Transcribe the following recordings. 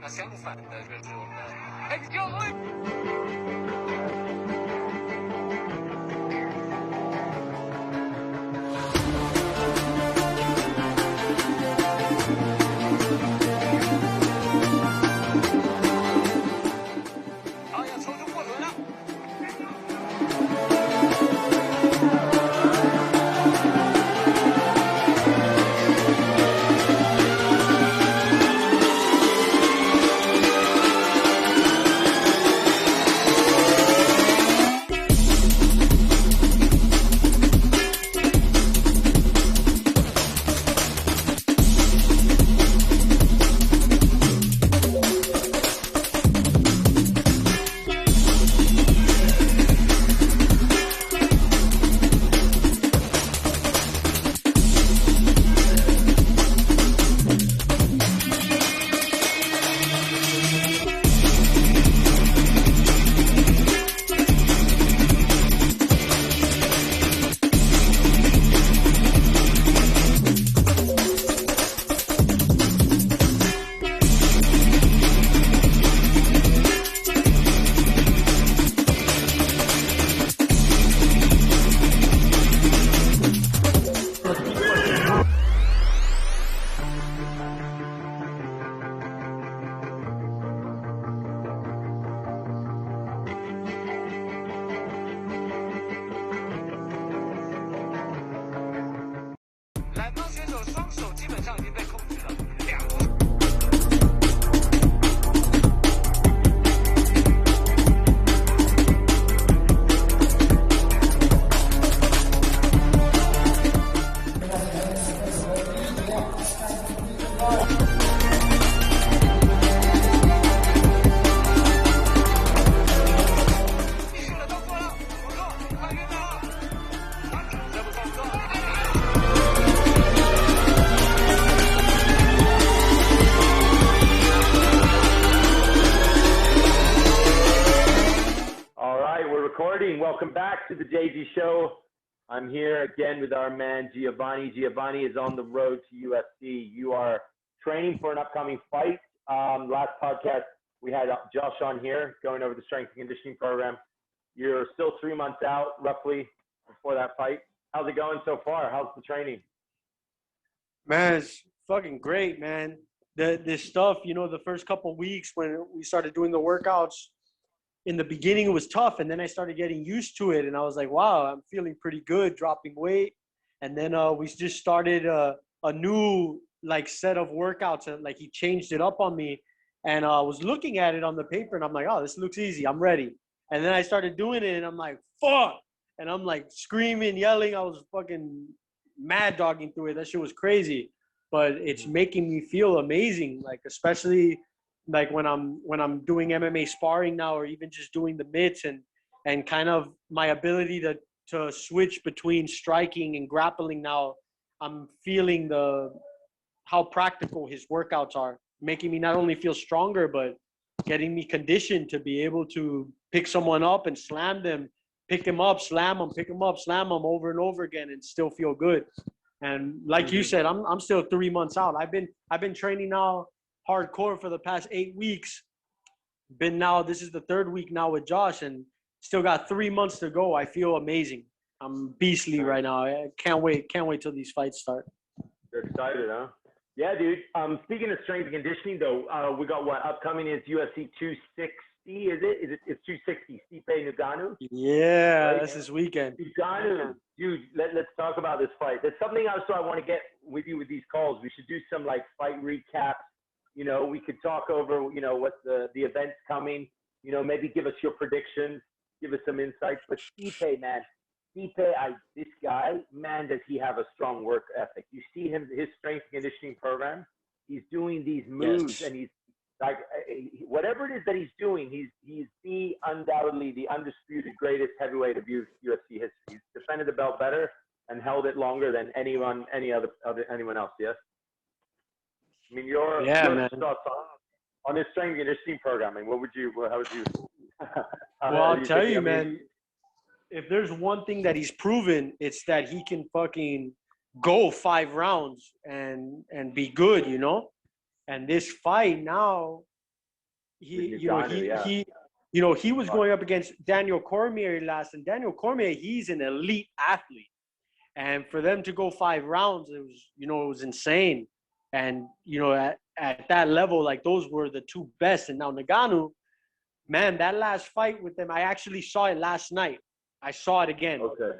相反的就是我们的 Hector。Welcome back to the JG Show. I'm here again with our man Giovanni. Giovanni is on the road to UFC. You are training for an upcoming fight. Last podcast, we had Josh on here going over the strength and conditioning program. You're still 3 months out, roughly, before that fight. How's it going so far? How's the training? Man, it's fucking great, man. This stuff, you know, the first couple weeks when we started doing the workouts, in the beginning it was tough, and then I started getting used to it, and I was like, wow, I'm feeling pretty good, dropping weight. And then we just started a new like set of workouts, and like he changed it up on me, and I was looking at it on the paper, and I'm like, oh, this looks easy, I'm ready. And then I started doing it, and I'm like, fuck, and I'm like screaming, yelling. I was fucking mad dogging through it. That shit was crazy, but it's making me feel amazing, like especially like when I'm doing MMA sparring now, or even just doing the mitts, and kind of my ability to switch between striking and grappling now. I'm feeling how practical his workouts are, making me not only feel stronger, but getting me conditioned to be able to pick someone up and slam them, pick him up, slam them, pick him up, slam them over and over again, and still feel good. And like you said, I'm still 3 months out. I've been training now hardcore for the past 8 weeks. This is the 3rd week now with Josh, and still got 3 months to go. I feel amazing. I'm beastly right now. I can't wait till these fights start. You're excited, huh? Yeah, dude. Speaking of strength and conditioning, though, we got what upcoming is UFC 260. Is it? It's 260. Stipe Ngannou. Yeah, right? That's this weekend. Ngannou, dude. Let's talk about this fight. There's something else I want to get with you with these calls. We should do some like fight recaps. You know, we could talk over, you know, what the events coming, you know, maybe give us your predictions, give us some insights. But Stipe, man, this guy, man, does he have a strong work ethic. You see him, his strength and conditioning program, he's doing these moves, and he's like, whatever it is that he's doing, he's undoubtedly the undisputed greatest heavyweight of UFC history. He's defended the belt better and held it longer than anyone else, yes? I mean, your thoughts on his strength and conditioning programming. How would you? Well, I'll tell you, man, if there's one thing that he's proven, it's that he can fucking go 5 rounds and be good, you know? And this fight now, he was going up against Daniel Cormier last, and Daniel Cormier, he's an elite athlete. And for them to go 5 rounds, it was insane. And, at that level, like, those were the 2 best. And now Ngannou, man, that last fight with them, I actually saw it last night. I saw it again. Okay.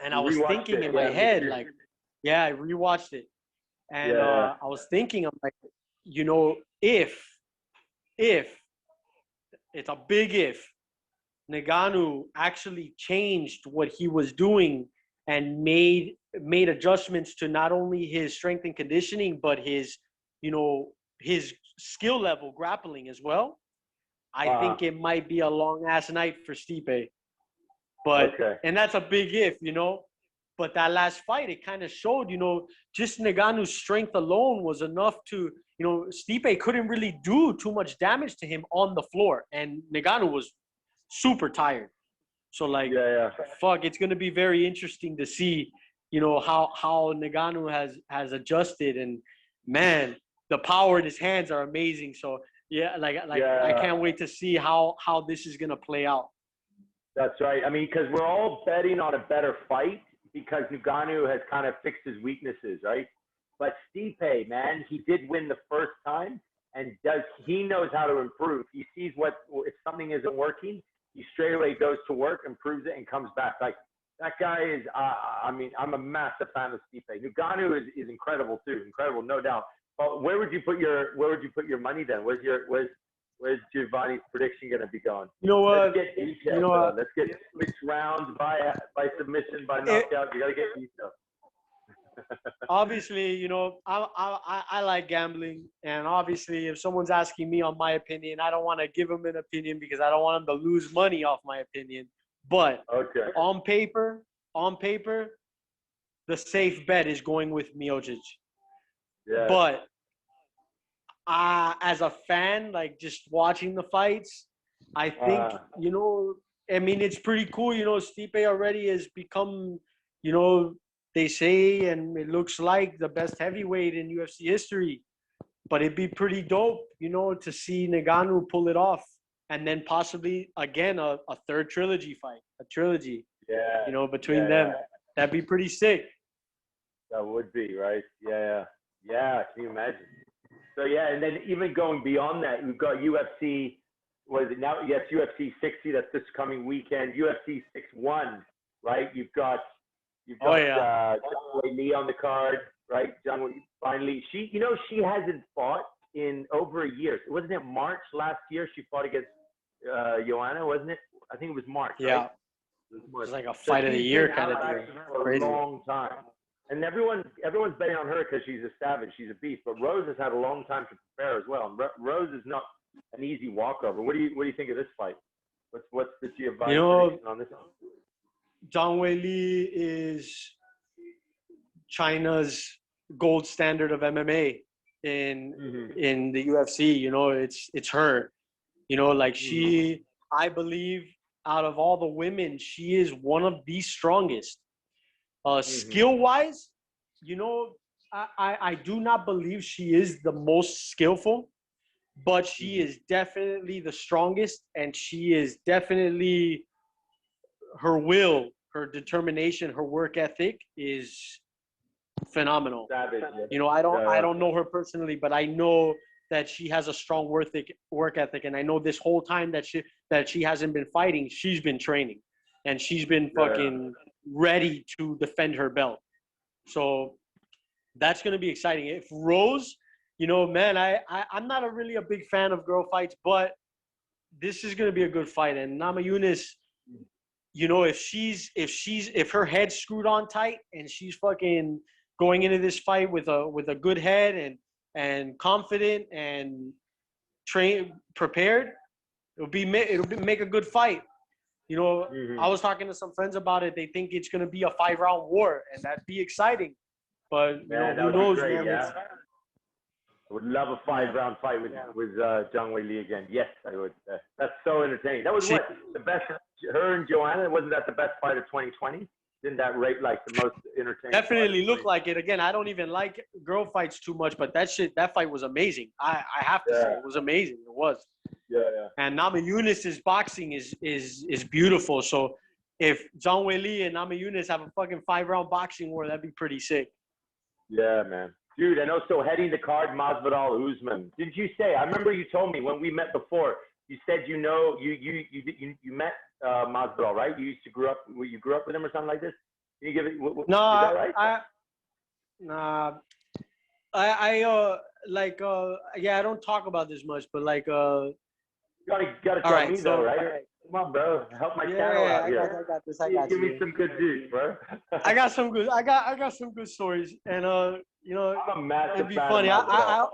And I was thinking in my head, like, I rewatched it. And I was thinking, I'm like, if it's a big if, Ngannou actually changed what he was doing and made adjustments to not only his strength and conditioning, but his skill level grappling as well, I think it might be a long ass night for Stipe. But and that's a big if, But that last fight, it kind of showed, just Ngannou's strength alone was enough to, Stipe couldn't really do too much damage to him on the floor, and Ngannou was super tired. So fuck, it's gonna be very interesting to see, how Ngannou has adjusted, and man, the power in his hands are amazing. So I can't wait to see how this is gonna play out. That's right. I mean, because we're all betting on a better fight because Ngannou has kind of fixed his weaknesses, right? But Stipe, man, he did win the first time, and he knows how to improve. He sees if something isn't working, he straight away goes to work, improves it, and comes back. Like, that guy is, I'm a massive fan of Stipe. Ngannou is incredible too, incredible, no doubt. But where would you put your money then? Where's Giovanni's prediction going to be going? You know what? Let's get details. Let's get 6 rounds by submission, by knockout. You got to get details. Obviously, I like gambling, and obviously, if someone's asking me on my opinion, I don't want to give them an opinion because I don't want them to lose money off my opinion. But on paper, the safe bet is going with Miocic. Yeah. But as a fan, like, just watching the fights, I think, it's pretty cool. Stipe already has become, they say, and it looks like, the best heavyweight in UFC history. But it'd be pretty dope, to see Ngannou pull it off. And then possibly, again, a third trilogy fight, a trilogy, between them. That'd be pretty sick. That would be, right? Yeah. Can you imagine? So, and then even going beyond that, we've got UFC, what is it now? Yes, UFC 60, that's this coming weekend. UFC 61, right? You've got Zhang Weili on the card, right? Zhang Weili, finally. She hasn't fought in over a year. Wasn't it March last year she fought against Joanna, wasn't it? I think it was March, right? It was like a fight of the year kind of thing. For a long time. And everyone's betting on her because she's a savage, she's a beast. But Rose has had a long time to prepare as well. And Rose is not an easy walkover. What do you think of this fight? What's the Giovanni prediction on this one? Zhang Weili is China's gold standard of MMA in the UFC. It's her. I believe out of all the women, she is one of the strongest. Skill-wise, I do not believe she is the most skillful, but she is definitely the strongest, and she is definitely, her will, her determination, her work ethic is phenomenal. Savage, I don't know her personally, but I know that she has a strong work ethic, and I know this whole time that she hasn't been fighting, she's been training, and she's been fucking ready to defend her belt. So that's going to be exciting. If Rose, man, I'm not really a big fan of girl fights, but this is going to be a good fight. And Namajunas, if her head's screwed on tight and she's fucking going into this fight with a good head and confident and prepared, it'll make a good fight. I was talking to some friends about it. They think it's going to be a 5-round war, and that'd be exciting. But who knows, man? I would love a 5-round fight with Zhang Weili again. Yes, I would. That's so entertaining. That was the best. Her and Joanna, wasn't that the best fight of 2020? Didn't that rate like the most entertaining? Definitely looked like it. Again, I don't even like girl fights too much, but that fight was amazing. I have to say, it was amazing. It was. Yeah, yeah. And Namajunas' boxing is beautiful. So if Zhang Weili and Namajunas have a fucking 5-round boxing war, that'd be pretty sick. Yeah, man. Dude, and also heading the card, Masvidal Usman. Didn't you say? I remember you told me when we met before. You said you met Masvidal, right? You grew up with him or something like this. Can you give it? No, is that right? nah, yeah, I don't talk about this much, but like, You gotta all tell right, me so though, right? Come on, bro. Help my channel yeah, out here. I got this. I got Give me you. some good juice, bro. I got some good. I got some good stories, and you know, I'm a massive it'd be fan funny. of Masvidal.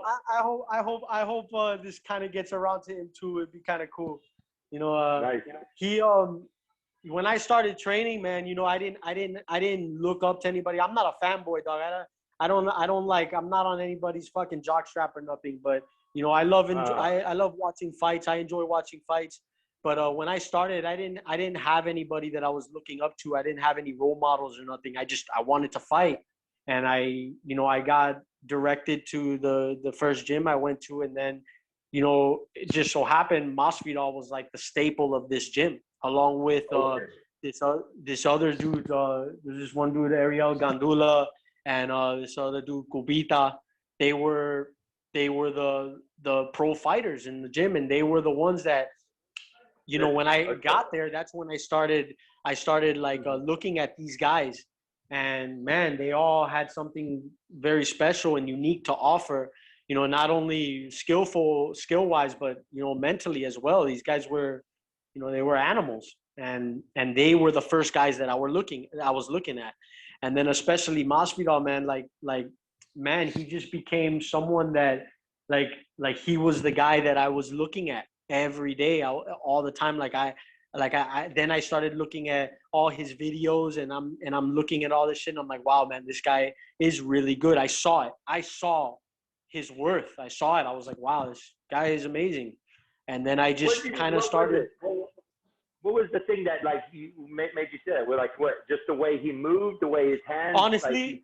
I hope this kind of gets around to him too. It'd be kind of cool. You know, Nice. he when I started training, man, you know, I didn't look up to anybody. I'm not a fanboy, dog. I don't like. I'm not on anybody's fucking jockstrap or nothing. But you know, I love watching fights. I enjoy watching fights. But when I started, I didn't have anybody that I was looking up to. I didn't have any role models or nothing. I wanted to fight, and I got directed to the first gym I went to, and then, you know, it just so happened Masvidal was like the staple of this gym, along with this other dude. There's this one dude, Ariel Gandula, and this other dude, Kubita. They were the pro fighters in the gym, and they were the ones that, you know, when I got there, that's when I started like looking at these guys, and man, they all had something very special and unique to offer. You know, not only skill wise, but, you know, mentally as well. These guys were, you know, they were animals, and they were the first guys that I was looking at. And then especially Masvidal, man, man, he just became someone that like he was the guy that I was looking at every day, all the time. Then I started looking at all his videos, and I'm looking at all this shit, and I'm like, wow, man, this guy is really good. I saw it. I saw his worth. I saw it. I was like, wow, this guy is amazing. And then I just kind of started. What was the thing that like made you say that? Like what? Just the way he moved, the way his hands. Honestly,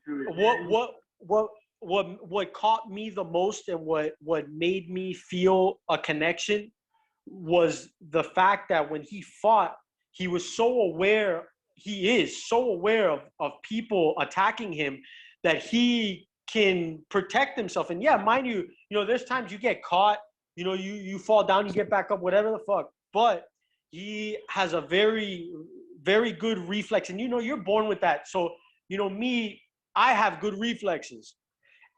what caught me the most, and what made me feel a connection, was the fact that when he fought, he was so aware. He is so aware of people attacking him that he can protect himself. And yeah, mind you, you know, there's times you get caught, you know, you fall down, you get back up, whatever the fuck. But he has a very, very good reflex. And, you know, you're born with that. So, you know, I have good reflexes.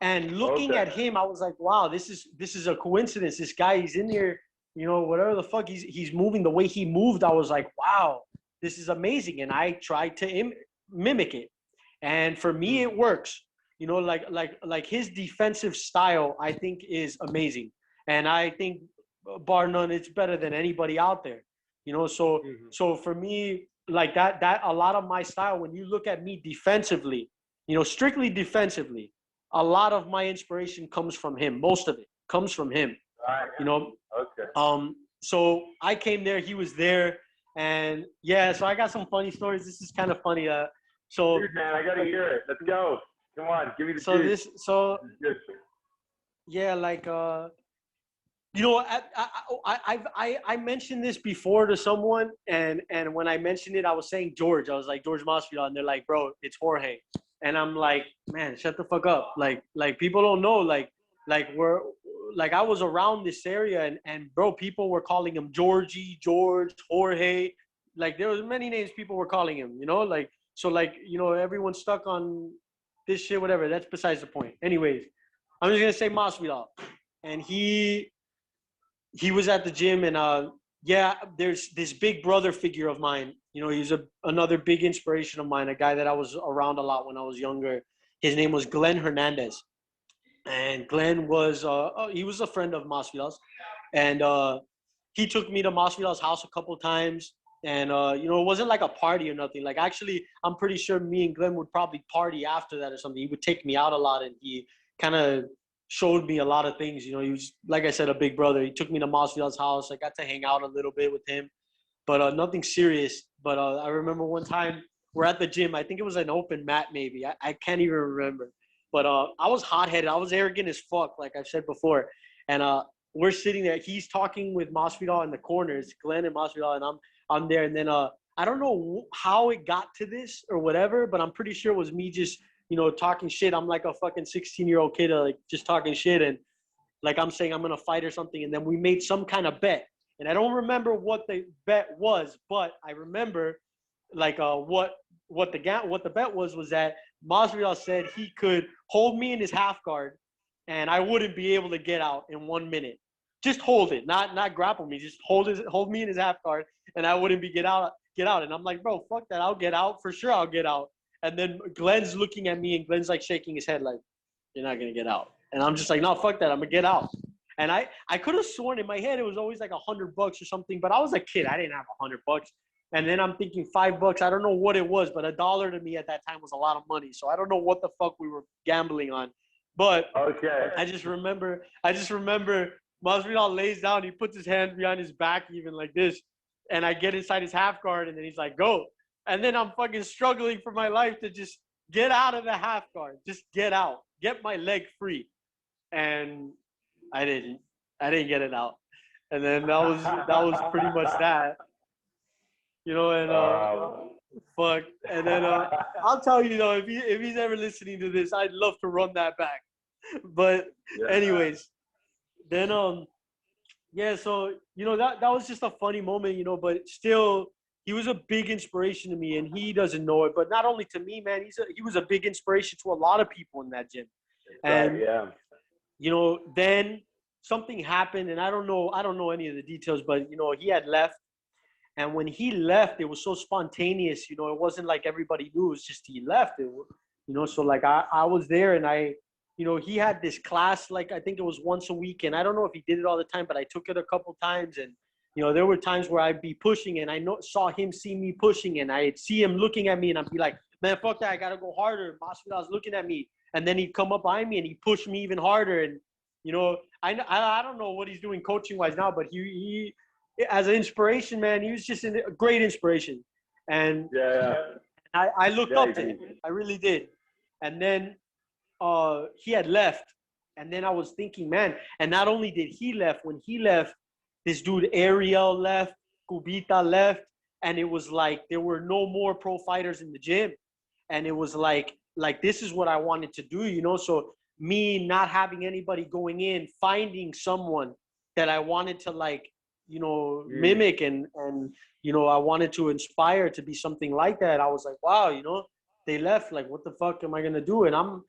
And looking at him, I was like, wow, this is a coincidence. This guy, he's in here, you know, whatever the fuck, he's moving the way he moved. I was like, wow, this is amazing. And I tried to mimic it. And for me, it works. You know, like his defensive style, I think, is amazing. And I think, bar none, it's better than anybody out there. You know, so for me, like that a lot of my style, when you look at me defensively, you know, strictly defensively, a lot of my inspiration comes from him. Most of it comes from him. You know. Okay. So I came there, he was there, and yeah, so I got some funny stories. This is kind of funny. Dude, man, I gotta hear it. Let's go. Come on, give me the juice. Yeah, like you know, I mentioned this before to someone, and when I mentioned it, I was saying George. I was like, George Masvidal, and they're like, bro, it's Jorge. And I'm like, man, shut the fuck up. Like people don't know, like I was around this area, and bro, people were calling him Georgie, George, Jorge. Like there was many names people were calling him, you know, like, so like, you know, everyone's stuck on this shit, whatever. That's besides the point. Anyways, I'm just gonna say Masvidal, and he was at the gym, and yeah, there's this big brother figure of mine. You know, he's another big inspiration of mine, a guy that I was around a lot when I was younger. His name was Glenn Hernandez. And Glenn was he was a friend of Masvidal's, and he took me to Masvidal's house a couple of times. And you know, it wasn't like a party or nothing. Like, actually, I'm pretty sure me and Glenn would probably party after that or something. He would take me out a lot, and he kind of showed me a lot of things. You know, he was, like I said, a big brother. He took me to Masvidal's house. I got to hang out a little bit with him, but nothing serious. But I remember one time we're at the gym. I think it was an open mat, maybe. I can't even remember. But I was hot-headed. I was arrogant as fuck, like I've said before. And we're sitting there. He's talking with Masvidal in the corners, Glenn and Masvidal, and I'm there. And then I don't know how it got to this or whatever, but I'm pretty sure it was me just, talking shit. I'm like a fucking 16-year-old kid, like just talking shit. And like I'm saying I'm going to fight or something. And then we made some kind of bet. And I don't remember what the bet was, but I remember like what the bet was that Masvidal said he could hold me in his half guard and I wouldn't be able to get out in 1 minute. Just hold it, not grapple me. Just hold me in his half guard, and I wouldn't be get out. And I'm like, bro, fuck that. I'll get out for sure. I'll get out. And then Glenn's looking at me, and Glenn's like shaking his head, like, you're not gonna get out. And I'm just like, no, fuck that. I'm gonna get out. And I could have sworn in my head it was always like $100 or something, but I was a kid. I didn't have $100. And then I'm thinking $5. I don't know what it was, but $1 to me at that time was a lot of money. So I don't know what the fuck we were gambling on. But okay. I just remember Masvidal lays down, he puts his hands behind his back even like this, and I get inside his half guard, and then he's like, go. And then I'm fucking struggling for my life to just get out of the half guard. Just get out. Get my leg free. And I didn't get it out. And then that was pretty much that. And fuck. And then I'll tell you though, if he's ever listening to this, I'd love to run that back. But anyways, then yeah, so that was just a funny moment, but still he was a big inspiration to me, and he doesn't know it. But not only to me, man, he was a big inspiration to a lot of people in that gym. And then something happened, and I don't know any of the details, but he had left. And when he left, it was so spontaneous, it wasn't like everybody knew. It was just he left. So like I was there, and he had this class, like I think it was once a week. And I don't know if he did it all the time, but I took it a couple times. And, there were times where I'd be pushing, and I saw him see me pushing, and I'd see him looking at me, and I'd be like, man, fuck that. I got to go harder. Masvidal's looking at me. And then he'd come up behind me, and he'd push me even harder. And, I don't know what he's doing coaching-wise now, but he as an inspiration, man, he was just a great inspiration. And I looked up to him. I really did. And then he had left. And then I was thinking, man, and not only did he left, when he left, this dude Ariel left, Kubita left, and it was like there were no more pro fighters in the gym. And it was like this is what I wanted to do, So me not having anybody going in, finding someone that I wanted to mimic and I wanted to inspire to be something like that. I was like, wow, they left. Like, what the fuck am I gonna do? And I'm,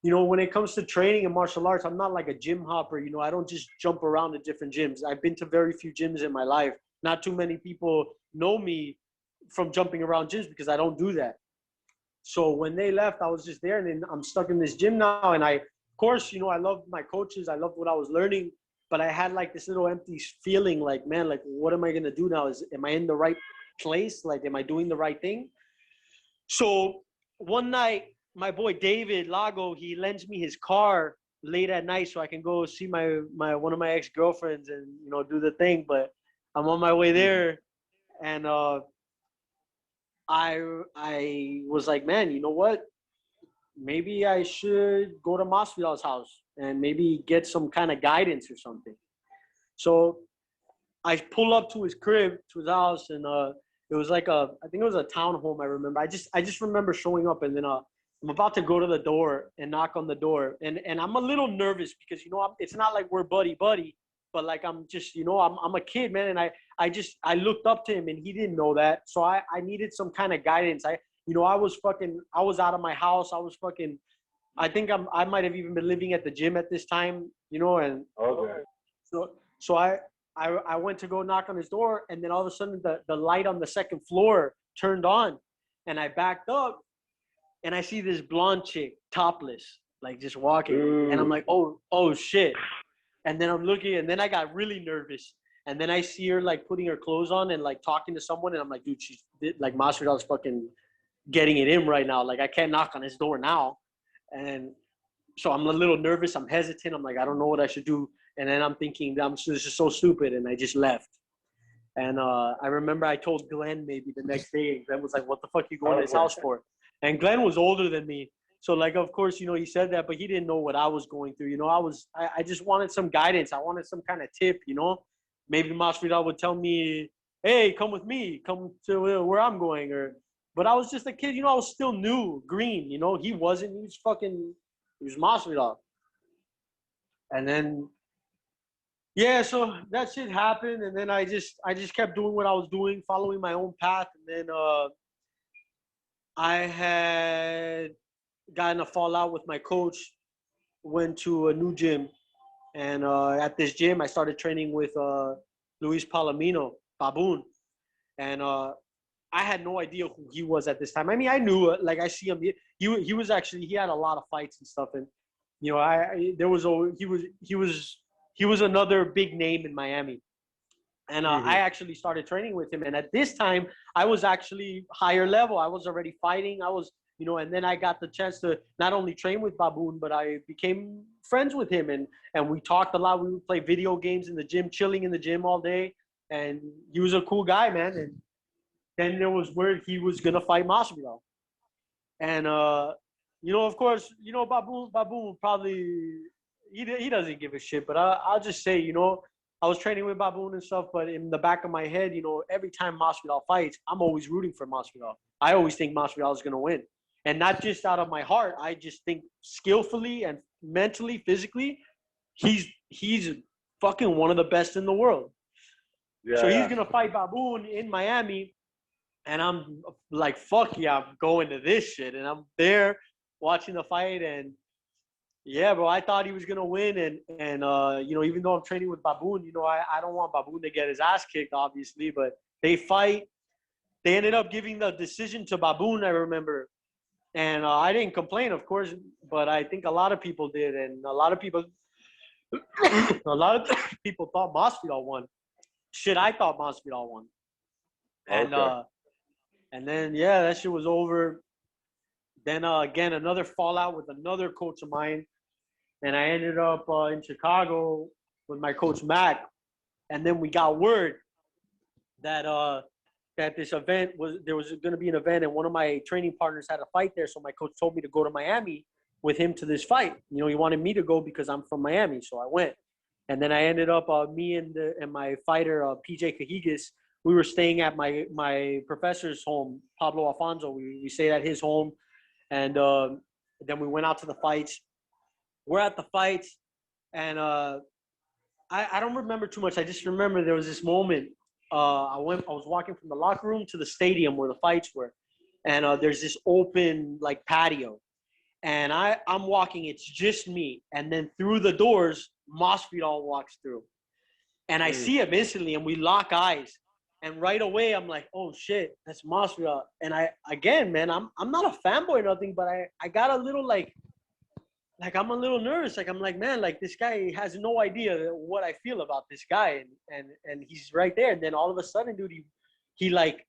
when it comes to training and martial arts, I'm not like a gym hopper. I don't just jump around to different gyms. I've been to very few gyms in my life. Not too many people know me from jumping around gyms because I don't do that. So when they left, I was just there, and then I'm stuck in this gym now. And of course, I loved my coaches. I loved what I was learning. But I had like this little empty feeling, like, man, like, what am I gonna do now? Am I in the right place? Like, am I doing the right thing? So one night, my boy David Lago, he lends me his car late at night so I can go see my one of my ex-girlfriends and do the thing. But I'm on my way there, and I was like, man, you know what? Maybe I should go to Masvidal's house and maybe get some kind of guidance or something. So I pull up to his crib, to his house, and it was like I think it was a townhome. I remember. I just remember showing up, and then I'm about to go to the door and knock on the door, and I'm a little nervous because it's not like we're buddy, but like I'm just I'm a kid, man, and I looked up to him, and he didn't know that, so I needed some kind of guidance. I was out of my house. I think I might have even been living at the gym at this time, and okay. So I went to go knock on his door, and then all of a sudden the light on the second floor turned on, and I backed up, and I see this blonde chick topless, like just walking, and I'm like, oh shit, and then I'm looking, and then I got really nervous, and then I see her like putting her clothes on and like talking to someone, and I'm like, dude, she's like Masvidal's fucking getting it in right now. Like, I can't knock on his door now. And so I'm a little nervous. I'm hesitant. I'm like, I don't know what I should do. And then I'm thinking, this is so stupid. And I just left. And I remember I told Glenn maybe the next day. And Glenn was like, what the fuck you going to his house for? And Glenn was older than me. So like, of course, you know, he said that, but he didn't know what I was going through. You know, I just wanted some guidance. I wanted some kind of tip, you know. Maybe Masvidal would tell me, hey, come with me, come to where I'm going. But I was just a kid, you know, I was still new, green, you know. He wasn't, he was Masvidal. And then, yeah, so that shit happened. And then I just kept doing what I was doing, following my own path. And then I had got in a fallout with my coach, went to a new gym, and at this gym I started training with Luis Palomino, Baboon, and I had no idea who he was at this time. I mean, I knew, like, I see him. He was actually, he had a lot of fights and stuff, and you know, he was another big name in Miami. And I actually started training with him. And at this time, I was actually higher level. I was already fighting. I was, you know, and then I got the chance to not only train with Baboon, but I became friends with him. And we talked a lot. We would play video games in the gym, chilling in the gym all day. And he was a cool guy, man. And then there was word he was going to fight Masvidal. And, you know, of course, you know, Baboon probably, he doesn't give a shit. But I'll just say, you know, I was training with Baboon and stuff, but in the back of my head, you know, every time Masvidal fights, I'm always rooting for Masvidal. I always think Masvidal is going to win. And not just out of my heart. I just think skillfully and mentally, physically, he's fucking one of the best in the world. Yeah. So he's going to fight Baboon in Miami. And I'm like, fuck yeah, I'm going to this shit. And I'm there watching the fight. And yeah, bro, I thought he was going to win. And you know, even though I'm training with Baboon, you know, I don't want Baboon to get his ass kicked, obviously. But they fight. They ended up giving the decision to Baboon, I remember. And I didn't complain, of course, but I think a lot of people did. And a lot of people thought Masvidal won. Shit, I thought Masvidal won. And okay. And then, yeah, that shit was over. Then, again, another fallout with another coach of mine. And I ended up in Chicago with my coach, Mac. And then we got word that that this event there was going to be an event, and one of my training partners had a fight there. So my coach told me to go to Miami with him to this fight. You know, he wanted me to go because I'm from Miami. So I went. And then I ended up, me and my fighter, PJ Cajigas, we were staying at my professor's home, Pablo Alfonso. We stayed at his home. And then we went out to the fights. We're at the fights. And I don't remember too much. I just remember there was this moment. I was walking from the locker room to the stadium where the fights were. And there's this open, like, patio. And I'm walking, it's just me. And then through the doors, Masvidal walks through. And I see him instantly, and we lock eyes. And right away, I'm like, oh, shit, that's Masvidal. And again, man, I'm not a fanboy or nothing, but I got a little, like I'm a little nervous. Like, I'm like, man, like, this guy has no idea what I feel about this guy. And he's right there. And then all of a sudden, dude, he like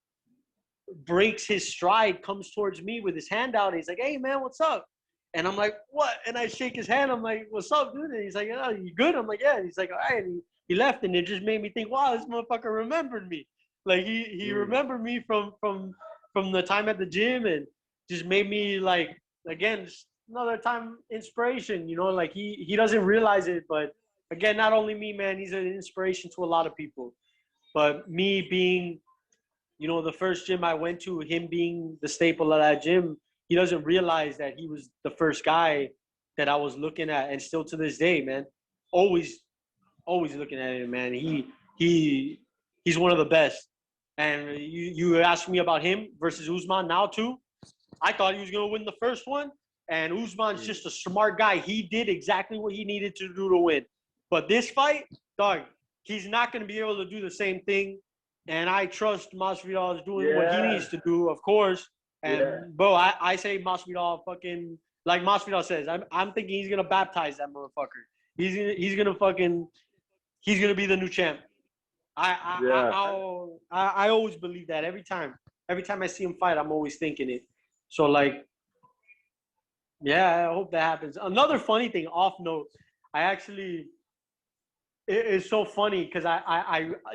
breaks his stride, comes towards me with his hand out. And he's like, hey, man, what's up? And I'm like, what? And I shake his hand. I'm like, what's up, dude? And he's like, oh, you good? I'm like, yeah. And he's like, all right. And he left. And it just made me think, wow, this motherfucker remembered me. Like, he remembered me from the time at the gym, and just made me, like, again, just another time inspiration, you know, like he doesn't realize it, but again, not only me, man, he's an inspiration to a lot of people. But me being, you know, the first gym I went to, him being the staple of that gym, he doesn't realize that he was the first guy that I was looking at. And still to this day, man, always looking at him, man. He's one of the best. And you asked me about him versus Usman now too. I thought he was going to win the first one. And Usman's just a smart guy. He did exactly what he needed to do to win. But this fight, dog, he's not going to be able to do the same thing. And I trust Masvidal is doing what he needs to do, of course. And, bro, I say Masvidal fucking, like Masvidal says, I'm thinking he's going to baptize that motherfucker. He's going to be the new champ. I always believe that every time. Every time I see him fight, I'm always thinking it. So, like, yeah, I hope that happens. Another funny thing, off note, it's so funny because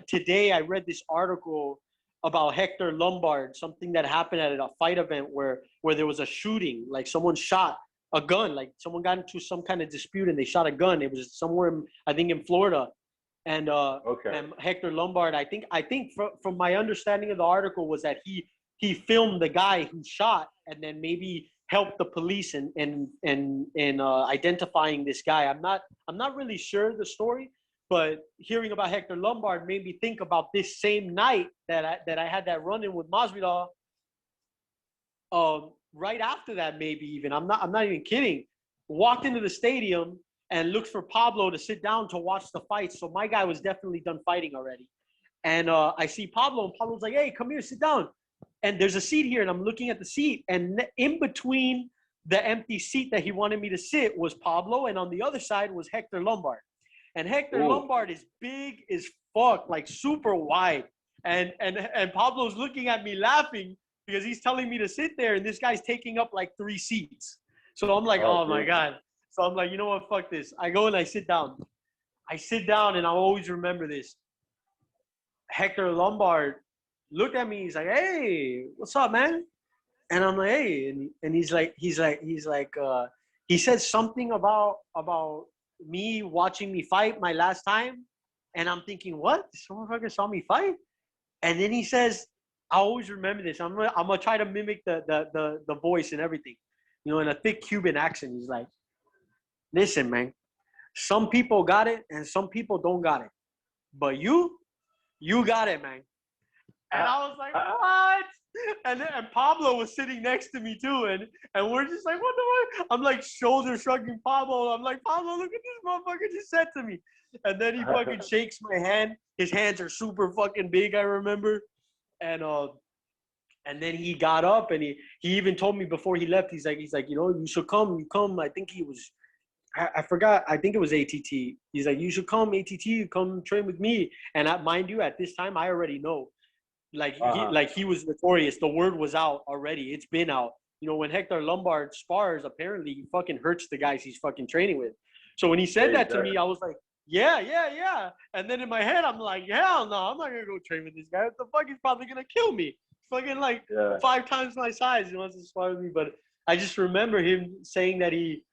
today I read this article about Hector Lombard, something that happened at a fight event where there was a shooting, like someone shot a gun. Like someone got into some kind of dispute and they shot a gun. It was somewhere, I think, in Florida. And and Hector Lombard, I think from my understanding of the article was that he filmed the guy who shot and then maybe helped the police in identifying this guy. I'm not really sure the story, but hearing about Hector Lombard made me think about this same night that I had that run-in with Masvidal. Right after that, maybe even I'm not even kidding. Walked into the stadium and looked for Pablo to sit down to watch the fight. So my guy was definitely done fighting already. And I see Pablo, and Pablo's like, "Hey, come here, sit down." And there's a seat here, and I'm looking at the seat, and in between the empty seat that he wanted me to sit was Pablo, and on the other side was Hector Lombard. And Hector Lombard is big as fuck, like super wide. And Pablo's looking at me laughing because he's telling me to sit there, and this guy's taking up like 3 seats. So I'm like, oh my God. So I'm like, you know what, fuck this. I go and I sit down. And I'll always remember this. Hector Lombard looked at me. He's like, "Hey, what's up, man?" And I'm like, "Hey," and he said something about me watching me fight my last time, and I'm thinking, what? This motherfucker saw me fight? And then he says, I always remember this. I'm gonna try to mimic the voice and everything, in a thick Cuban accent. He's like, "Listen, man, some people got it and some people don't got it, but you got it, man." And I was like, what? And Pablo was sitting next to me too. And we're just like, what the fuck? I'm like shoulder shrugging Pablo. I'm like, "Pablo, look at this motherfucker just said to me." And then he fucking shakes my hand. His hands are super fucking big, I remember. And then he got up and he even told me before he left, he's like, "You should come. You come." I think he was, I forgot. I think it was ATT. He's like, "You should come, ATT, come train with me." And mind you, at this time, I already know. He was notorious. The word was out already. It's been out. When Hector Lombard spars, apparently he fucking hurts the guys he's fucking training with. So when he said that to me, I was like, yeah. And then in my head, I'm like, hell no, I'm not gonna go train with this guy. What the fuck? He's probably gonna kill me. Fucking 5 times my size. He wants to spar with me. But I just remember him saying that he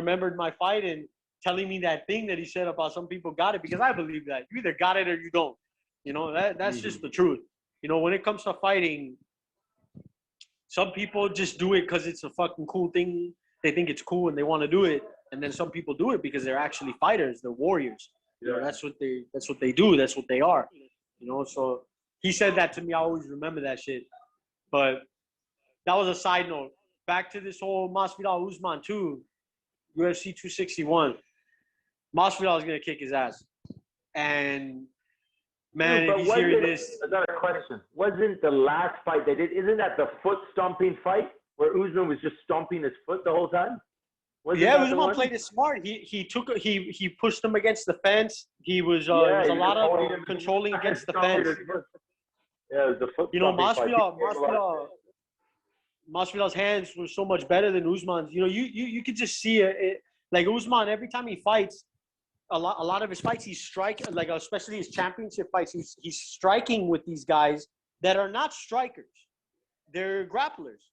remembered my fight and telling me that thing that he said about some people got it, because I believe that you either got it or you don't. That's just the truth. When it comes to fighting, some people just do it because it's a fucking cool thing. They think it's cool and they want to do it. And then some people do it because they're actually fighters. They're warriors. That's what they do. That's what they are. So he said that to me. I always remember that shit. But that was a side note. Back to this whole Masvidal Usman too. UFC 261. Masvidal is going to kick his ass. And man, if he's hearing this. Another question. Wasn't the last fight they did, isn't that the foot stomping fight where Usman was just stomping his foot the whole time? Usman played it smart. He pushed him against the fence. He was, it was a lot of controlling against the fence. Yeah, it was the foot Masvidal's hands were so much better than Usman's. You could just see it. Like Usman, every time he fights, a lot of his fights, he's striking, especially his championship fights, he's striking with these guys that are not strikers. They're grapplers.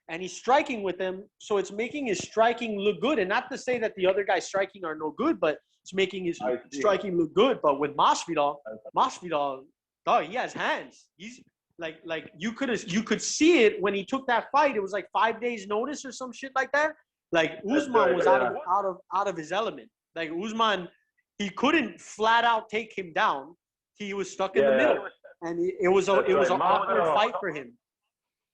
And he's striking with them, so it's making his striking look good. And not to say that the other guys striking are no good, but it's making his striking look good. But with Masvidal, he has hands. He's like you could see it when he took that fight. It was like 5 days notice or some shit like that. Like Usman was out of his element. Like Usman, he couldn't flat out take him down. He was stuck in the middle, and it was an awkward fight for him.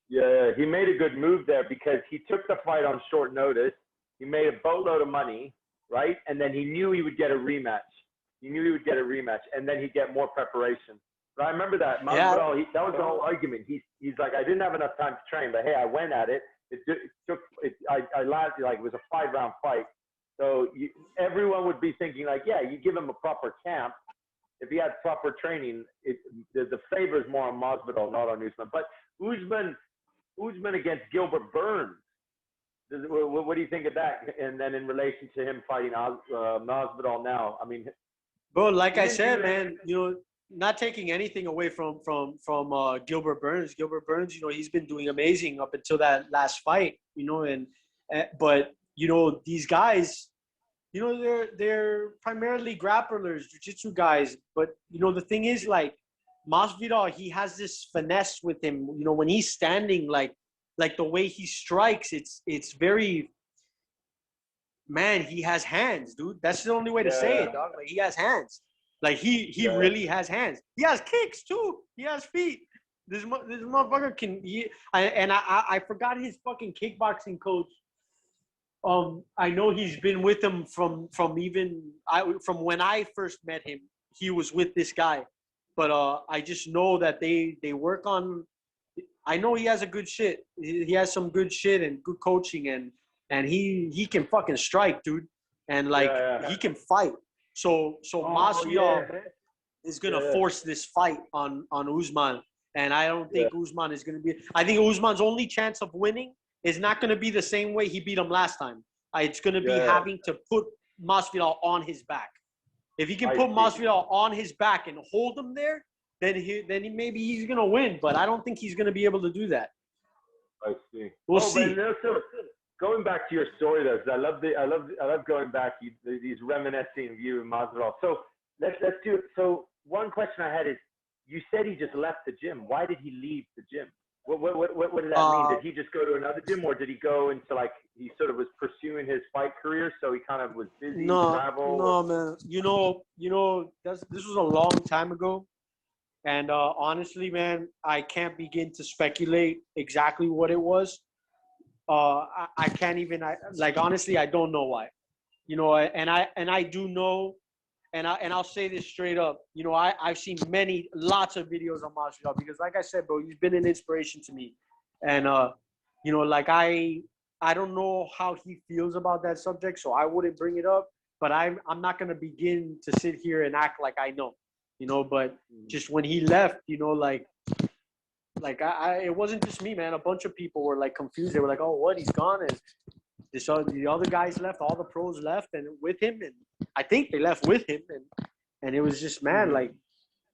Yeah, he made a good move there because he took the fight on short notice. He made a boatload of money, right? And then he knew he would get a rematch. And then he'd get more preparation. But I remember that. That was the whole argument. He's like, I didn't have enough time to train, but hey, I went at it. I lasted, it was a 5-round fight. So everyone would be thinking you give him a proper camp. If he had proper training, the favor is more on Masvidal, not on Usman. But Usman against Gilbert Burns. What do you think of that? And then in relation to him fighting Masvidal now, I mean, bro, like I said, man, not taking anything away from Gilbert Burns. Gilbert Burns, he's been doing amazing up until that last fight, and But you know, these guys, you know, they're primarily grapplers, jiu-jitsu guys. But you know, the thing is, like Masvidal, he has this finesse with him. You know, when he's standing, like the way he strikes, it's very, man. He has hands, dude. That's the only way to say it, dog. Like he has hands. Like he really has hands. He has kicks too. He has feet. This motherfucker can. I forgot his fucking kickboxing coach. I know he's been with him from when I first met him. He was with this guy, but I just know that they work on. I know he has a good shit. He has some good shit and good coaching, and he can fucking strike, dude, and like he can fight. So Masvidal is gonna force this fight on Usman, and I don't think Usman is gonna be. I think Usman's only chance of winning is not gonna be the same way he beat him last time. It's gonna be having to put Masvidal on his back. If he can put Masvidal on his back and hold him there, then maybe he's gonna win. But I don't think he's gonna be able to do that. I see. We'll see. So, going back to your story though, because I love going back. These reminiscing of you and Masvidal. So let's do it. So one question I had is, you said he just left the gym. Why did he leave the gym? What did that mean? Did he just go to another gym, or did he go into like he sort of was pursuing his fight career, so he kind of was busy? No, man. You know, this was a long time ago, and honestly, man, I can't begin to speculate exactly what it was. I can't even. Honestly, I don't know why. You know, and I do know. And I'll say this straight up. You know, I've seen lots of videos on Masvidal because, like I said, bro, he's been an inspiration to me. And you know, like I don't know how he feels about that subject, so I wouldn't bring it up. But I'm not gonna begin to sit here and act like I know. You know, but just when he left, you know, like it wasn't just me, man. A bunch of people were like confused. They were like, "Oh, what? He's gone?" And the other guys left, all the pros left, and with him, and I think they left with him, and it was just, man, like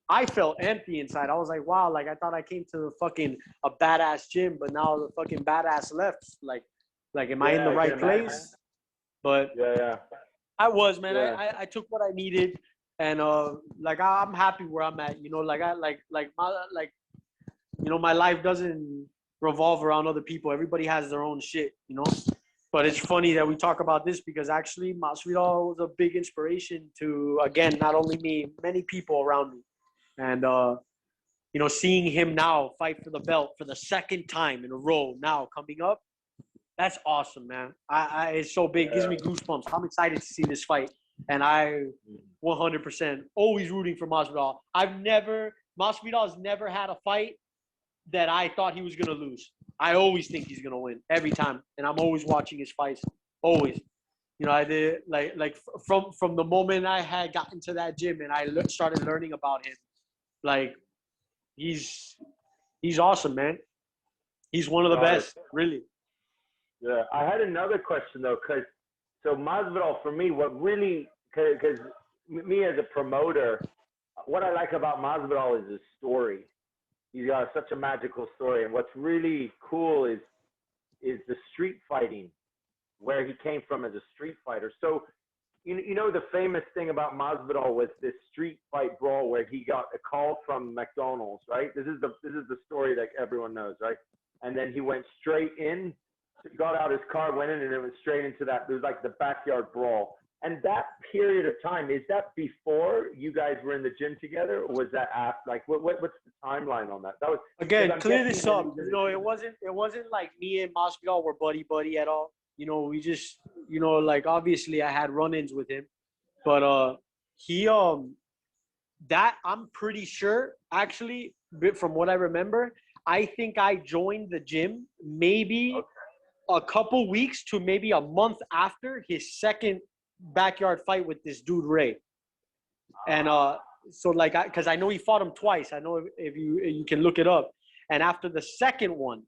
I felt empty inside. I was like, wow, like I thought I came to a badass gym, but now the fucking badass left. Like am I in the right place? But I was, man. I took what I needed, and like I'm happy where I'm at. You know, you know, my life doesn't revolve around other people. Everybody has their own shit, you know. But it's funny that we talk about this because actually Masvidal was a big inspiration to, again, not only me, many people around me. And, you know, seeing him now fight for the belt for the second time in a row now coming up, that's awesome, man. It's so big. It gives me goosebumps. I'm excited to see this fight. And I 100% always rooting for Masvidal. Masvidal has never had a fight that I thought he was going to lose. I always think he's gonna win every time, and I'm always watching his fights. Always, you know, I did like from the moment I had gotten to that gym and I started learning about him. Like, he's awesome, man. He's one of the best, really. Yeah, I had another question though, because so Masvidal for me, what really, because me as a promoter, what I like about Masvidal is his story. He's got such a magical story, and what's really cool is the street fighting, where he came from as a street fighter. So, you know, the famous thing about Masvidal was this street fight brawl where he got a call from McDonald's, right? This is the story that everyone knows, right? And then he went straight in, got out his car, went in, and it went straight into that. It was like the backyard brawl. And that period of time, is that before you guys were in the gym together, or was that after? Like, what's the timeline on that? That was again, clear this up. You know, it wasn't like me and Masvidal were buddy at all. You know, we just, you know, like obviously I had run-ins with him, but he that I'm pretty sure actually, from what I remember, I think I joined the gym maybe a couple weeks to maybe a month after his second backyard fight with this dude Ray. And so like, because I know he fought him twice. I know if you can look it up. And after the second one,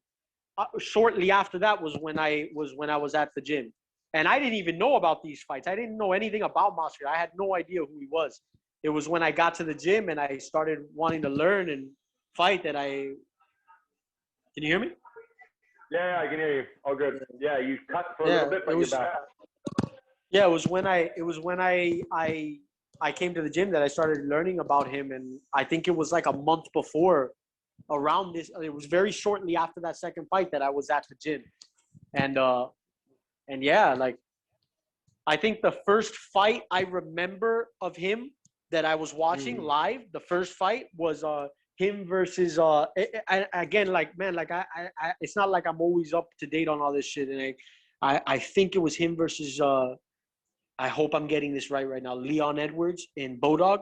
shortly after that was when I was at the gym, and I didn't even know about these fights. I didn't know anything about Masvidal. I had no idea who he was. It was when I got to the gym and I started wanting to learn and fight that I. Can you hear me? Yeah, I can hear you. All good. Yeah, you cut for a little bit, but you're back. Yeah, it was when I came to the gym that I started learning about him, and I think it was like a month before, around this. It was very shortly after that second fight that I was at the gym, and yeah, like I think the first fight I remember of him that I was watching live, the first fight was him versus again, like man, like I it's not like I'm always up to date on all this shit, and I think it was him versus I hope I'm getting this right now, Leon Edwards in Bodog.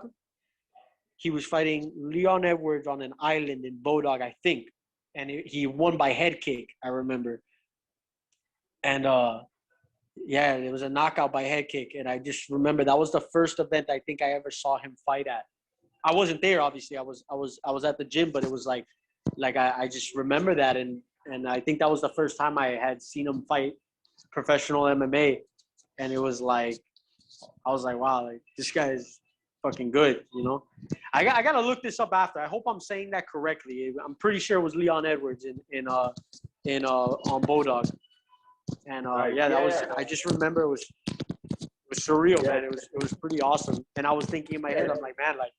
He was fighting Leon Edwards on an island in Bodog, I think, and he won by head kick, I remember. And yeah, it was a knockout by head kick, and I just remember that was the first event I think I ever saw him fight at. I wasn't there, obviously. I was at the gym, but it was like I just remember that, and I think that was the first time I had seen him fight professional MMA, and it was like I was like, wow, like this guy is fucking good, you know. I gotta look this up after. I hope I'm saying that correctly. I'm pretty sure it was Leon Edwards in on Bodog. And yeah, that was. I just remember it was surreal, man. It was pretty awesome. And I was thinking in my head, I'm like, man, like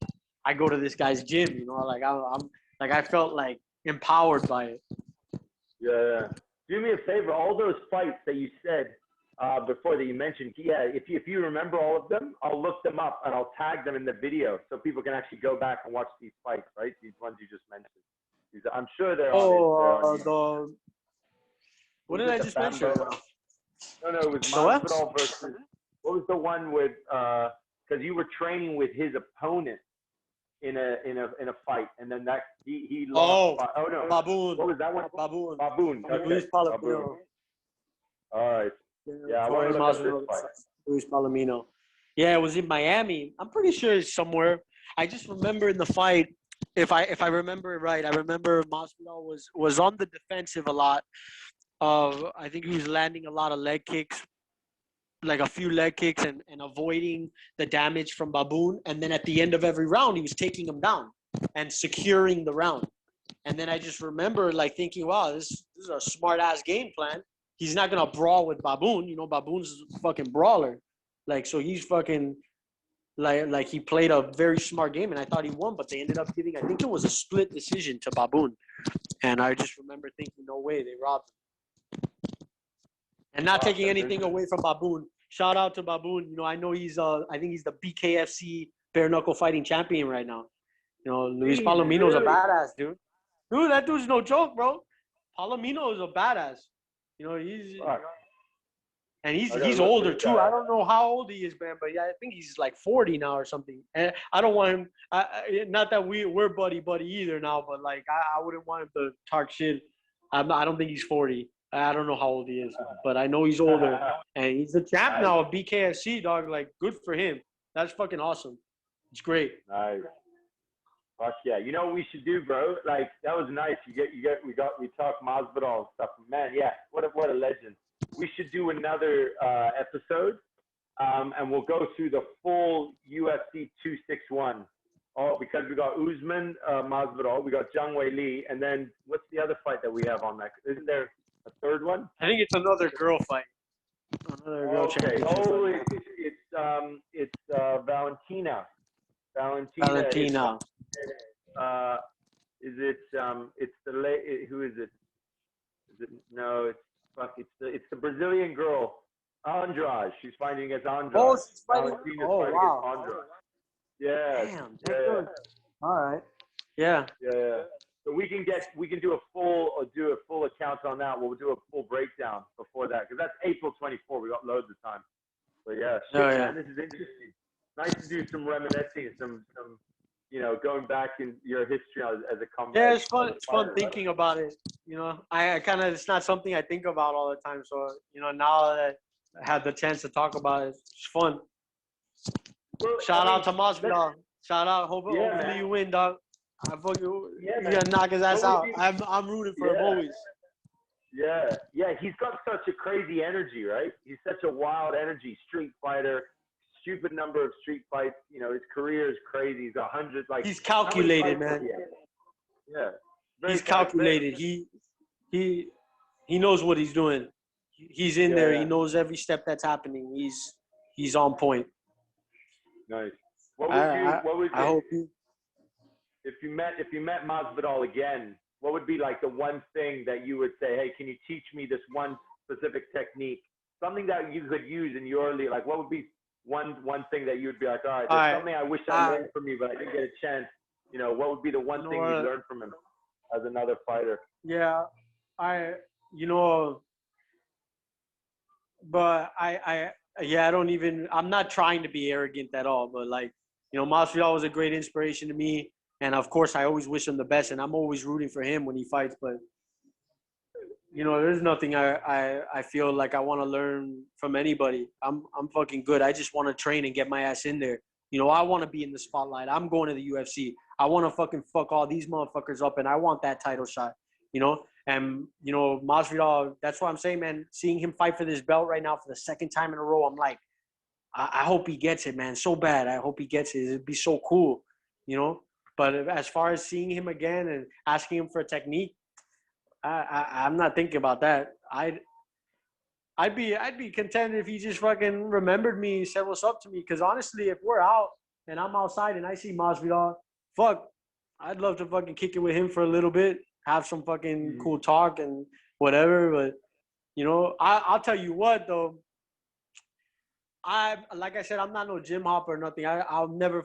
I go to this guy's gym, you know, like I'm like I felt like empowered by it. Yeah. Do me a favor. All those fights that you said before that you mentioned, yeah. If you remember all of them, I'll look them up and I'll tag them in the video so people can actually go back and watch these fights, right? These ones you just mentioned. I'm sure they're on. What did I just mention? No, it was Masvidal versus. What was the one with? Because you were training with his opponent in a fight, and then that he lost. Oh no, Baboon. What was that one? Baboon. Baboon. Okay. Luis Palomino. Baboon. All right. Yeah, I want to look at this fight. Luis Palomino. Yeah, it was in Miami. I'm pretty sure it's somewhere. I just remember in the fight. If I remember it right, I remember Masvidal was on the defensive a lot. I think he was landing a lot of leg kicks, like a few leg kicks, and amening the damage from Baboon. And then at the end of every round, he was taking him down and securing the round. And then I just remember like thinking, wow, this is a smart ass game plan. He's not gonna brawl with Baboon. You know, Baboon's a fucking brawler. Like, so he's fucking like he played a very smart game, and I thought he won, but they ended up giving, I think it was a split decision to Baboon. And I just remember thinking, no way, they robbed him. And not taking anything away from Baboon. Shout out to Baboon. You know, I know he's I think he's the BKFC bare knuckle fighting champion right now. You know, Luis Palomino's a badass, dude. Dude, that dude's no joke, bro. Palomino is a badass. You know, he's older too. I don't know how old he is, man, but yeah, I think he's like 40 now or something. And I don't want him. Not that we're buddy either now, but like I wouldn't want him to talk shit. I don't think he's 40. I don't know how old he is, but I know he's older, and he's the champ now of BKFC, dog. Like, good for him. That's fucking awesome. It's great. Nice. Fuck yeah. You know what we should do, bro? Like, that was nice. We talked Masvidal and stuff. Man, yeah, what a legend. We should do another episode, and we'll go through the full UFC 261. Oh, because we got Usman, Masvidal, we got Zhang Weili, and then what's the other fight that we have on that? Isn't there a third one? I think it's another girl fight. Another girl championship. Oh, it's Valentina. Valentina. Is it? It's the who is it? Is it? No, it's the Brazilian girl, Andrade. She's fighting against Andrade. Oh, she's fighting. Valentina's Oh, fighting wow. against Andrade. Yeah. Damn. Good. All right. Yeah. Yeah. So we can do a full account on that. We'll do a full breakdown before that, because that's April 24. We got loads of time. But yeah, man, this is interesting. Nice to do some reminiscing, some going back in your history as a comeback. Yeah, it's fun. It's fun thinking about it. You know, I kind of, it's not something I think about all the time. So, you know, now that I had the chance to talk about it, it's fun. Well, Shout out to Masvidal. Shout out. Hopefully you win, dog. You gotta knock his ass out. I'm rooting for him always. Yeah. He's got such a crazy energy, right? He's such a wild energy, street fighter. Stupid number of street fights. You know, his career is crazy. He's 100. Like, he's calculated, man. Yeah. He's calculated. He He knows what he's doing. He's in there. Yeah. He knows every step that's happening. He's on point. Nice. What I would I hope he. if you met Masvidal again, what would be like the one thing that you would say, hey, can you teach me this one specific technique? Something that you could use in your league. Like what would be one thing that you would be like, all right, All there's right. something I wish I learned from you, but I didn't get a chance. You know, what would be the one You know thing what? you'd learn from him as another fighter? Yeah, I you know, but yeah, I don't even. I'm not trying to be arrogant at all, but like Masvidal was a great inspiration to me, and of course, I always wish him the best, and I'm always rooting for him when he fights. But there's nothing I feel like I want to learn from anybody. I'm fucking good. I just want to train and get my ass in there. I want to be in the spotlight. I'm going to the UFC. I want to fucking fuck all these motherfuckers up, and I want that title shot. And Masvidal. That's what I'm saying, man. Seeing him fight for this belt right now for the second time in a row, I'm like, I hope he gets it, man. So bad. I hope he gets it. It'd be so cool, But as far as seeing him again and asking him for a technique, I'm not thinking about that. I'd be content if he just fucking remembered me, said what's up to me. Because honestly, if we're out and I'm outside and I see Masvidal, fuck, I'd love to fucking kick it with him for a little bit, have some fucking cool talk and whatever. But I'll tell you what though. Like I said, I'm not no gym hopper or nothing. I'll never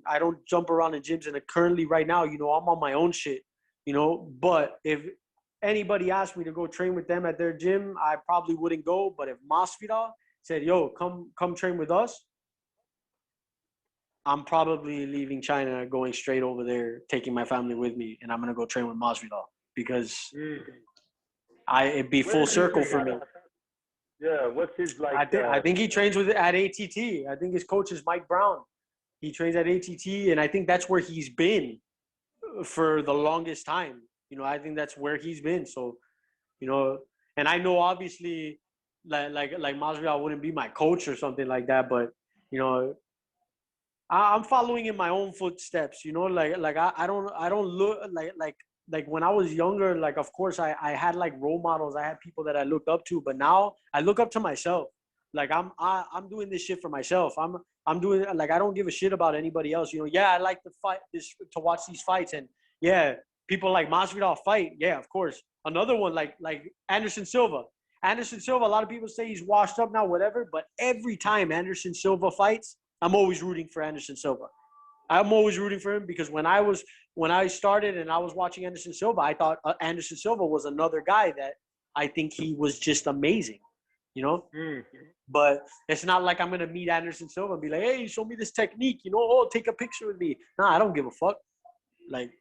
I don't jump around in gyms. And currently, right now, I'm on my own shit. But if anybody asked me to go train with them at their gym, I probably wouldn't go. But if Masvidal said, "Yo, come train with us," I'm probably leaving China, going straight over there, taking my family with me, and I'm gonna go train with Masvidal because it'd be full circle for me. Yeah, what's his like? I think he trains at ATT. I think his coach is Mike Brown. He trains at ATT, and I think that's where he's been for the longest time. I think that's where he's been. So, and I know obviously, like Masvidal wouldn't be my coach or something like that, but I'm following in my own footsteps. Like I don't look like when I was younger. Like of course I had like role models. I had people that I looked up to, but now I look up to myself. Like I'm doing this shit for myself. I'm doing like I don't give a shit about anybody else. Yeah, I like to watch these fights, and yeah, people like Masvidal fight. Yeah, of course. Another one like Anderson Silva. Anderson Silva. A lot of people say he's washed up now, whatever. But every time Anderson Silva fights, I'm always rooting for Anderson Silva. I'm always rooting for him because when I started and I was watching Anderson Silva, I thought Anderson Silva was another guy that I think he was just amazing, But it's not like I'm gonna meet Anderson Silva and be like, "Hey, show me this technique," "Oh, take a picture with me." Nah, I don't give a fuck. Like,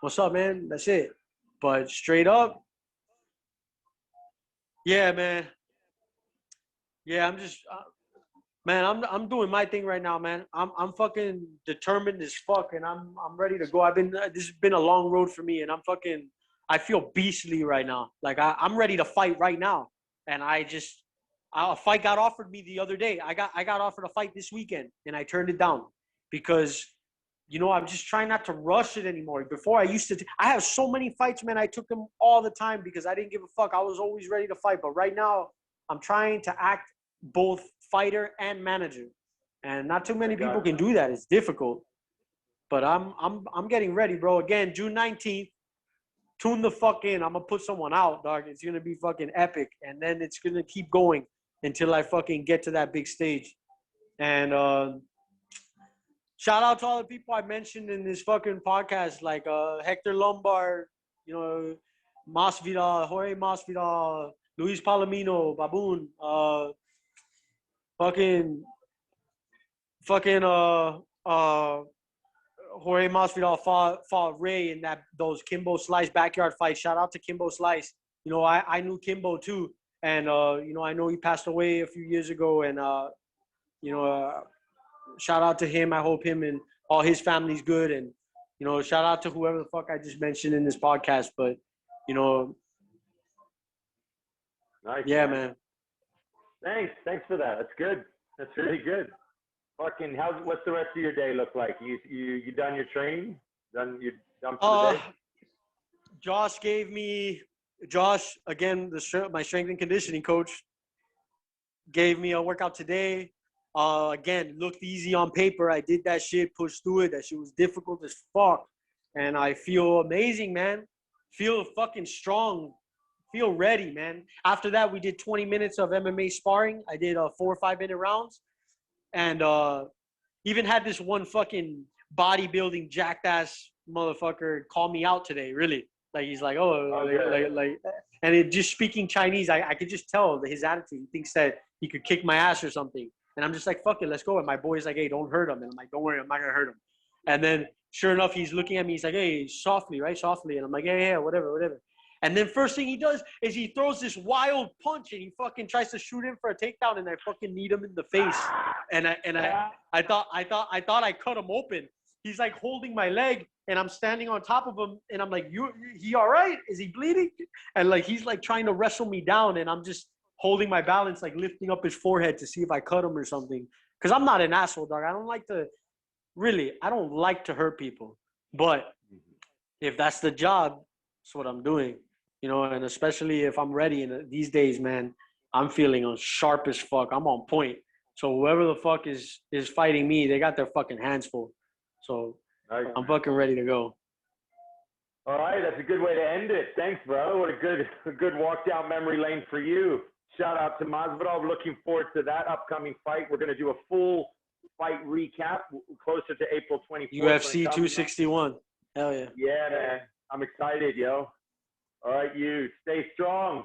what's up, man? That's it. But straight up, yeah, man. Yeah, I'm just. Man, I'm doing my thing right now, man. I'm fucking determined as fuck, and I'm ready to go. This has been a long road for me, and I feel beastly right now. Like I'm ready to fight right now, and a fight got offered me the other day. I got offered a fight this weekend, and I turned it down because I'm just trying not to rush it anymore. Before I used to, I have so many fights, man. I took them all the time because I didn't give a fuck. I was always ready to fight, but right now I'm trying to act both fighter and manager, and not too many people can do that. It's difficult, but I'm getting ready, bro. Again, June 19th. Tune the fuck in. I'm gonna put someone out, dog. It's gonna be fucking epic, and then it's gonna keep going until I fucking get to that big stage. And shout out to all the people I mentioned in this fucking podcast, like Hector Lombard, Masvidal, Jorge Masvidal, Luis Palomino, Baboon, fucking Jorge Masvidal fought Ray in those Kimbo Slice backyard fights. Shout out to Kimbo Slice. I knew Kimbo too, and I know he passed away a few years ago, and shout out to him. I hope him and all his family's good, and shout out to whoever the fuck I just mentioned in this podcast. But nice, yeah, man. Thanks for that. That's good. That's really good. Fucking, what's the rest of your day look like? You done your training? You done for the day? Josh gave me Josh, again, my strength and conditioning coach gave me a workout today. Again, looked easy on paper. I did that shit, pushed through it. That shit was difficult as fuck. And I feel amazing, man. Feel fucking strong. Feel ready, man. After that, we did 20 minutes of MMA sparring. I did 4 or 5 minute rounds. And even had this one fucking bodybuilding jacked ass motherfucker call me out today, really. Like, he's like, and it just speaking Chinese, I could just tell his attitude. He thinks that he could kick my ass or something. And I'm just like, fuck it, let's go. And my boy's like, hey, don't hurt him. And I'm like, don't worry, I'm not going to hurt him. And then sure enough, he's looking at me. He's like, hey, softly, right? Softly. And I'm like, yeah, whatever. And then first thing he does is he throws this wild punch and he fucking tries to shoot him for a takedown and I fucking need him in the face. And I thought I cut him open. He's like holding my leg and I'm standing on top of him and I'm like, he all right? Is he bleeding? And like he's like trying to wrestle me down and I'm just holding my balance, like lifting up his forehead to see if I cut him or something. Because I'm not an asshole, dog. I don't like to hurt people. But if that's the job, that's what I'm doing. You know, and especially if I'm ready. And these days, man, I'm feeling sharp as fuck. I'm on point. So whoever the fuck is fighting me, they got their fucking hands full. So nice. I'm fucking ready to go. All right, that's a good way to end it. Thanks, bro. What a good walk down memory lane for you. Shout out to Masvidal. Looking forward to that upcoming fight. We're going to do a full fight recap closer to April 24th. UFC 261. Hell yeah. Yeah, man. I'm excited, yo. All right, you. Stay strong.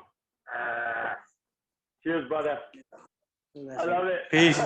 Cheers, brother. I love it. Peace.